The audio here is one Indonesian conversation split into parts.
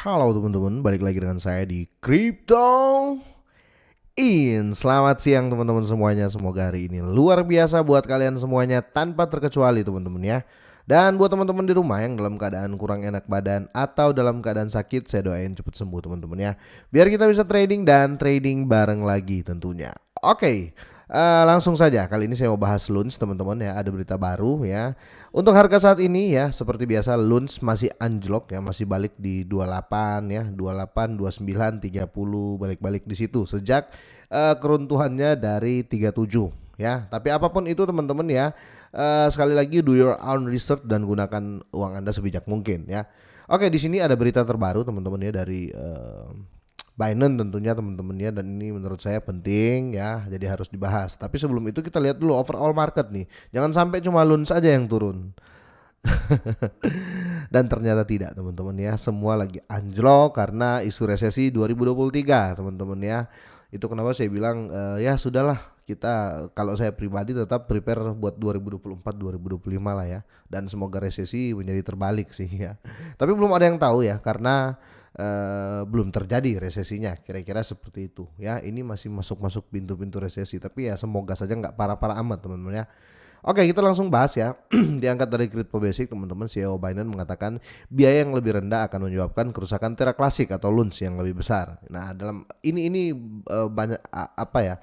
Halo teman-teman, balik lagi dengan saya di Crypto Selamat siang teman-teman semuanya. Semoga hari ini luar biasa buat kalian semuanya tanpa terkecuali teman-teman ya. Dan buat teman-teman di rumah yang dalam keadaan kurang enak badan atau dalam keadaan sakit, saya doain cepet sembuh teman-teman ya. Biar kita bisa trading dan trading bareng lagi tentunya. Oke, langsung saja. Kali ini saya mau bahas Luns teman-teman ya. Ada berita baru ya. Untuk harga saat ini ya, seperti biasa Luns masih anjlok ya, masih balik di 28 ya, 28, 29, 30 balik-balik di situ sejak keruntuhannya dari 37 ya. Tapi apapun itu teman-teman ya, sekali lagi do your own research dan gunakan uang Anda sebijak mungkin ya. Oke, di sini ada berita terbaru teman-teman ya dari Binance tentunya teman-teman ya, dan ini menurut saya penting ya, jadi harus dibahas. Tapi sebelum itu kita lihat dulu overall market nih. Jangan sampai cuma Luns aja yang turun. Dan ternyata tidak teman-teman ya, semua lagi anjlok karena isu resesi 2023 teman-teman ya. Itu kenapa saya bilang ya sudahlah, kita kalau saya pribadi tetap prepare buat 2024 2025 lah ya, dan semoga resesi menjadi terbalik sih ya. Tapi belum ada yang tahu ya, karena belum terjadi resesinya, kira-kira seperti itu ya. Ini masih masuk pintu-pintu resesi, tapi ya semoga saja nggak parah-parah amat teman-teman ya. Oke, kita langsung bahas ya. Diangkat dari Crypto Basic teman-teman, CEO Binance mengatakan biaya yang lebih rendah akan menyebabkan kerusakan Terra Classic atau Luns yang lebih besar. Nah, dalam ini banyak apa ya?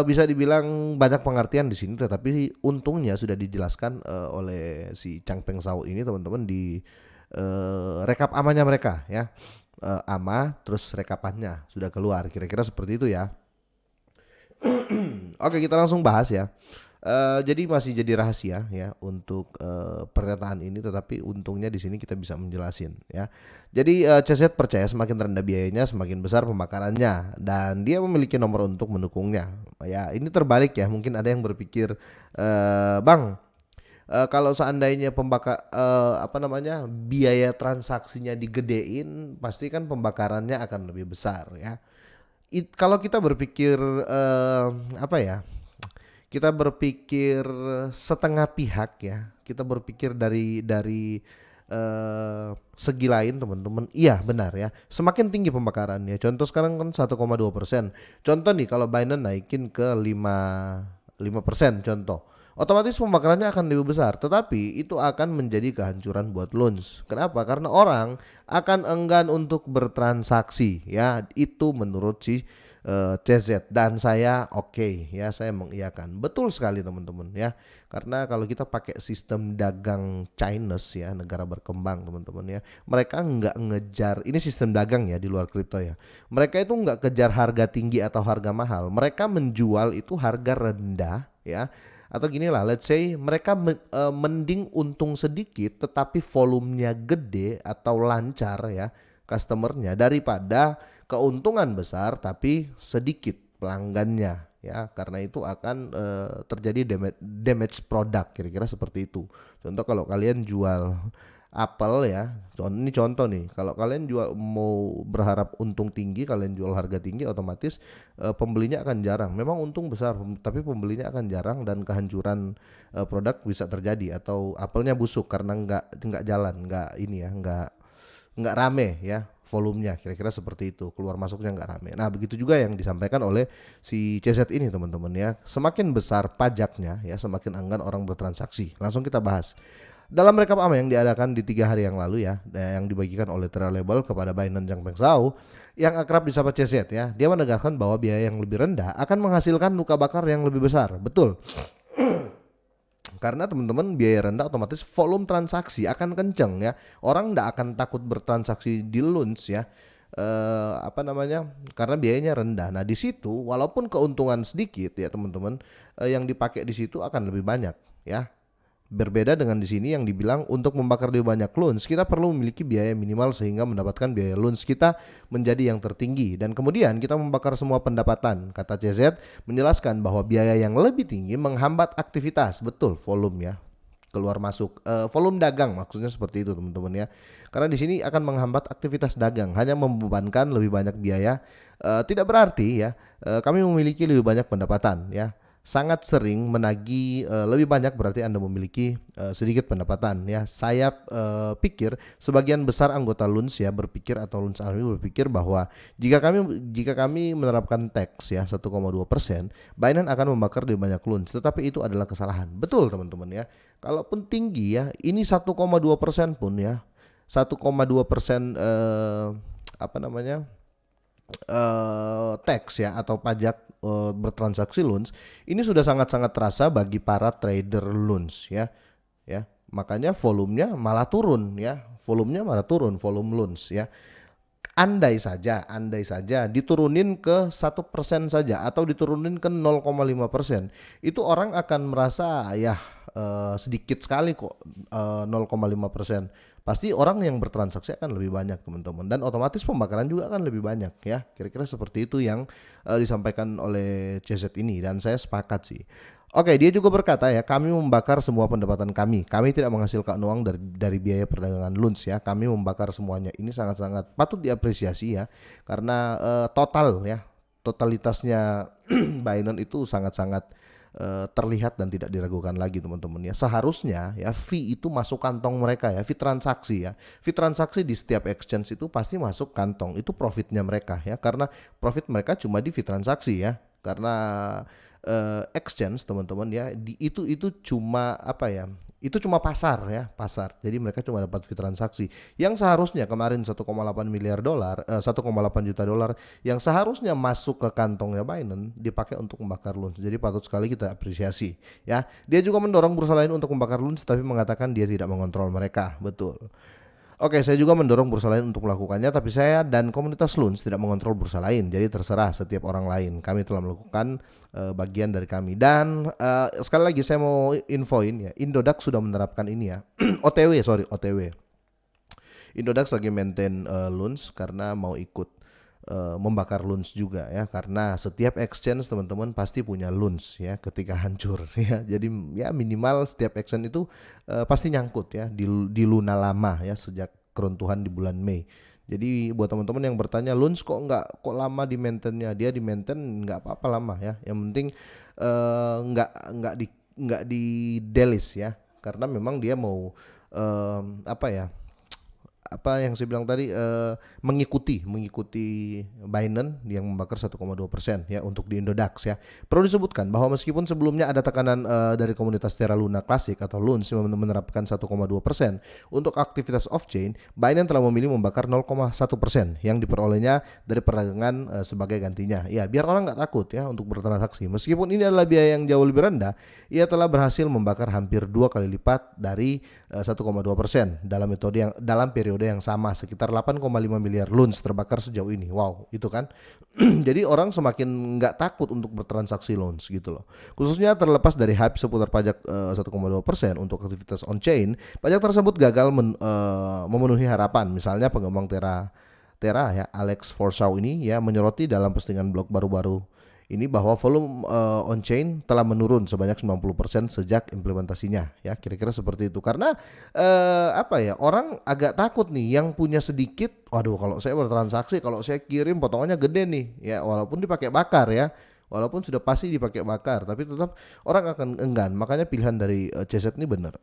Bisa dibilang banyak pengertian di sini, tetapi untungnya sudah dijelaskan oleh si Changpeng Zhao ini teman-teman di rekap amanya mereka ya. Ama terus rekapannya sudah keluar, kira-kira seperti itu ya. Oke, kita langsung bahas ya. Jadi masih jadi rahasia ya untuk pernyataan ini, tetapi untungnya di sini kita bisa menjelasin ya. Jadi CZ percaya semakin rendah biayanya semakin besar pembakarannya, dan dia memiliki nomor untuk mendukungnya. Ya ini terbalik ya, mungkin ada yang berpikir Bang, kalau seandainya biaya transaksinya digedein, pasti kan pembakarannya akan lebih besar ya. Kalau kita berpikir apa ya? Kita berpikir setengah pihak ya. Kita berpikir dari segi lain teman-teman. Iya benar ya. Semakin tinggi pembakarannya. Contoh sekarang kan 1,2%. Contoh nih kalau Binance naikin ke 5% contoh. Otomatis pembakarannya akan lebih besar, tetapi itu akan menjadi kehancuran buat Luns. Kenapa? Karena orang akan enggan untuk bertransaksi ya. Itu menurut si CZ, dan saya oke ya, saya mengiyakan. Betul sekali teman-teman ya. Karena kalau kita pakai sistem dagang Chinese ya, negara berkembang teman-teman ya, mereka nggak ngejar, ini sistem dagang ya di luar kripto ya. Mereka itu nggak kejar harga tinggi atau harga mahal. Mereka menjual itu harga rendah ya. Atau gini lah, let's say mereka mending untung sedikit tetapi volumenya gede atau lancar ya customernya, daripada keuntungan besar tapi sedikit pelanggannya ya, karena itu akan terjadi damage product, kira-kira seperti itu. Contoh kalau kalian jual apel ya, ini contoh nih, kalau kalian jual mau berharap untung tinggi, kalian jual harga tinggi, otomatis pembelinya akan jarang. Memang untung besar tapi pembelinya akan jarang, dan kehancuran produk bisa terjadi, atau apelnya busuk karena nggak jalan, nggak ini ya, nggak rame ya volumenya, kira-kira seperti itu, keluar masuknya nggak rame. Nah begitu juga yang disampaikan oleh si CZ ini teman-teman ya. Semakin besar pajaknya ya, semakin enggan orang bertransaksi. Langsung kita bahas. Dalam rekap ama yang diadakan di 3 hari yang lalu ya, yang dibagikan oleh Terra Label kepada Binance Changpeng Zhao yang akrab disapa CZ ya, dia menegaskan bahwa biaya yang lebih rendah akan menghasilkan luka bakar yang lebih besar. Betul. Karena teman-teman biaya rendah otomatis volume transaksi akan kenceng ya. Orang nggak akan takut bertransaksi di Luns ya. Karena biayanya rendah. Nah di situ walaupun keuntungan sedikit ya teman-teman, yang dipakai di situ akan lebih banyak ya. Berbeda dengan di sini yang dibilang untuk membakar lebih banyak Luns, kita perlu memiliki biaya minimal sehingga mendapatkan biaya Luns kita menjadi yang tertinggi, dan kemudian kita membakar semua pendapatan. Kata CZ menjelaskan bahwa biaya yang lebih tinggi menghambat aktivitas, betul, volume ya, keluar masuk, volume dagang maksudnya seperti itu teman-teman ya. Karena di sini akan menghambat aktivitas dagang, hanya membebankan lebih banyak biaya. Tidak berarti ya kami memiliki lebih banyak pendapatan ya. sangat sering menagih lebih banyak, berarti Anda memiliki sedikit pendapatan ya. Saya pikir sebagian besar anggota Luns ya berpikir, atau Luns Army berpikir bahwa jika kami menerapkan tax ya 1,2%, Binance akan membakar lebih banyak Luns. Tetapi itu adalah kesalahan. Betul teman-teman ya. Kalaupun tinggi ya, ini 1,2% pun ya, 1,2% apa namanya, tax ya atau pajak bertransaksi loans, ini sudah sangat-sangat terasa bagi para trader loans ya. Makanya volumenya malah turun, volume loans ya. Andai saja diturunin ke 1% saja atau diturunin ke 0,5%, itu orang akan merasa ya sedikit sekali kok, 0,5%. Pasti orang yang bertransaksi akan lebih banyak teman-teman, dan otomatis pembakaran juga akan lebih banyak ya. Kira-kira seperti itu yang disampaikan oleh CZ ini, dan saya sepakat sih. Oke, dia juga berkata ya, kami membakar semua pendapatan kami. Kami tidak menghasilkan uang dari biaya perdagangan Luns ya. Kami membakar semuanya. Ini sangat-sangat patut diapresiasi ya, karena totalitasnya Binance itu sangat-sangat terlihat dan tidak diragukan lagi teman-teman ya. Seharusnya ya fee itu masuk kantong mereka ya, fee transaksi ya. Fee transaksi di setiap exchange itu pasti masuk kantong. Itu profitnya mereka ya, karena profit mereka cuma di fee transaksi ya. Karena exchange teman-teman ya, itu cuma apa ya, itu cuma pasar ya, pasar. Jadi mereka cuma dapat fee transaksi yang seharusnya kemarin 1,8 miliar dolar, 1,8 juta dolar yang seharusnya masuk ke kantongnya Binance dipakai untuk membakar loans. Jadi patut sekali kita apresiasi ya. Dia juga mendorong bursa lain untuk membakar loans, tapi mengatakan dia tidak mengontrol mereka. Betul. Oke, saya juga mendorong bursa lain untuk melakukannya, tapi saya dan komunitas Luns tidak mengontrol bursa lain. Jadi terserah setiap orang lain. Kami telah melakukan bagian dari kami. Dan sekali lagi saya mau infoin ya, Indodax sudah menerapkan ini ya. OTW. Indodax lagi maintain Luns karena mau ikut membakar Luns juga ya, karena setiap exchange teman-teman pasti punya Luns ya ketika hancur ya. Jadi ya minimal setiap exchange itu pasti nyangkut ya di Luna lama ya, sejak keruntuhan di bulan Mei. Jadi buat teman-teman yang bertanya Luns kok lama di maintainnya, dia di maintain nggak apa-apa lama ya. Yang penting nggak di delist ya, karena memang dia mau apa yang saya bilang tadi, mengikuti Binance yang membakar 1,2% ya untuk di Indodax ya. Perlu disebutkan bahwa meskipun sebelumnya ada tekanan dari komunitas Terra Luna Classic atau Luns yang menerapkan 1,2% untuk aktivitas off-chain, Binance telah memilih membakar 0,1% yang diperolehnya dari perdagangan sebagai gantinya. Ya, biar orang nggak takut ya untuk bertransaksi. Meskipun ini adalah biaya yang jauh lebih rendah, ia telah berhasil membakar hampir 2 kali lipat dari 1,2% dalam periode yang sama, sekitar 8,5 miliar Luns terbakar sejauh ini. Wow, itu kan. Jadi orang semakin nggak takut untuk bertransaksi Luns gitu loh. Khususnya terlepas dari hype seputar pajak 1,2% untuk aktivitas on-chain, pajak tersebut gagal memenuhi harapan. Misalnya pengembang Terra ya, Alex Forsyth ini ya menyoroti dalam postingan blog baru-baru ini bahwa volume on-chain telah menurun sebanyak 90% sejak implementasinya ya, kira-kira seperti itu. Karena orang agak takut nih yang punya sedikit, waduh kalau saya bertransaksi, kalau saya kirim potongannya gede nih ya, walaupun dipakai bakar ya, walaupun sudah pasti dipakai bakar, tapi tetap orang akan enggan. Makanya pilihan dari CZ ini benar.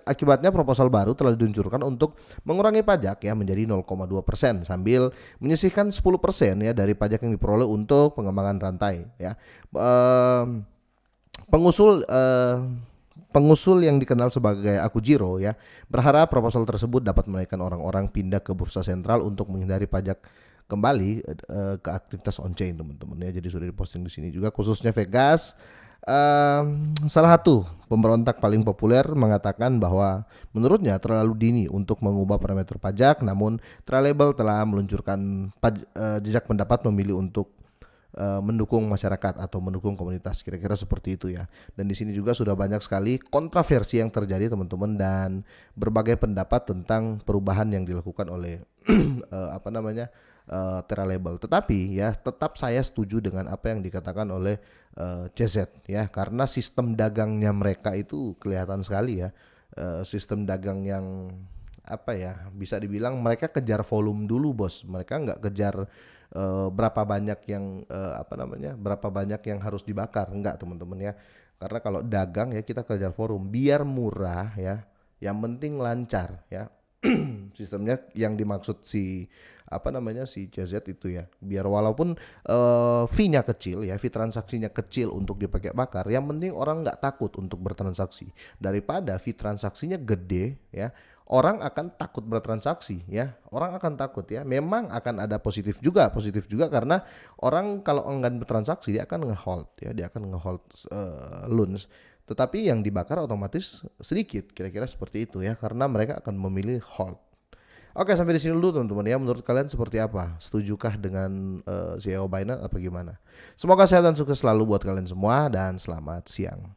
Akibatnya proposal baru telah diluncurkan untuk mengurangi pajak ya menjadi 0,2% sambil menyisihkan 10% ya dari pajak yang diperoleh untuk pengembangan rantai ya. Pengusul yang dikenal sebagai Akujiro ya berharap proposal tersebut dapat menaikkan orang-orang pindah ke bursa sentral untuk menghindari pajak kembali ke aktivitas on-chain teman-teman ya. Jadi sudah diposting di sini juga, khususnya Vegas. Salah satu pemberontak paling populer mengatakan bahwa menurutnya terlalu dini untuk mengubah parameter pajak, namun Tralabel telah meluncurkan jejak pendapat memilih untuk mendukung masyarakat atau mendukung komunitas, kira-kira seperti itu ya. Dan di sini juga sudah banyak sekali kontroversi yang terjadi teman-teman, dan berbagai pendapat tentang perubahan yang dilakukan oleh Terra Label. Tetapi ya tetap saya setuju dengan apa yang dikatakan oleh CZ ya, karena sistem dagangnya mereka itu kelihatan sekali ya, sistem dagang yang apa ya, bisa dibilang mereka kejar volume dulu bos. Mereka nggak kejar berapa banyak yang apa namanya, berapa banyak yang harus dibakar, enggak teman-teman ya. Karena kalau dagang ya kita kejar volume, biar murah ya. Yang penting lancar ya. Sistemnya yang dimaksud si apa namanya si CZ itu ya, biar walaupun fee-nya kecil ya, fee transaksinya kecil untuk dipakai bakar, yang penting orang nggak takut untuk bertransaksi. Daripada fee transaksinya gede ya, orang akan takut bertransaksi ya, orang akan takut ya. Memang akan ada positif juga karena orang kalau enggan bertransaksi dia akan ngehold ya, dia akan ngehold loans. Tetapi yang dibakar otomatis sedikit, kira-kira seperti itu ya, karena mereka akan memilih hold. Oke, sampai di sini dulu teman-teman ya. Menurut kalian seperti apa? Setujukah dengan CEO Binance apa gimana? Semoga sehat dan sukses selalu buat kalian semua dan selamat siang.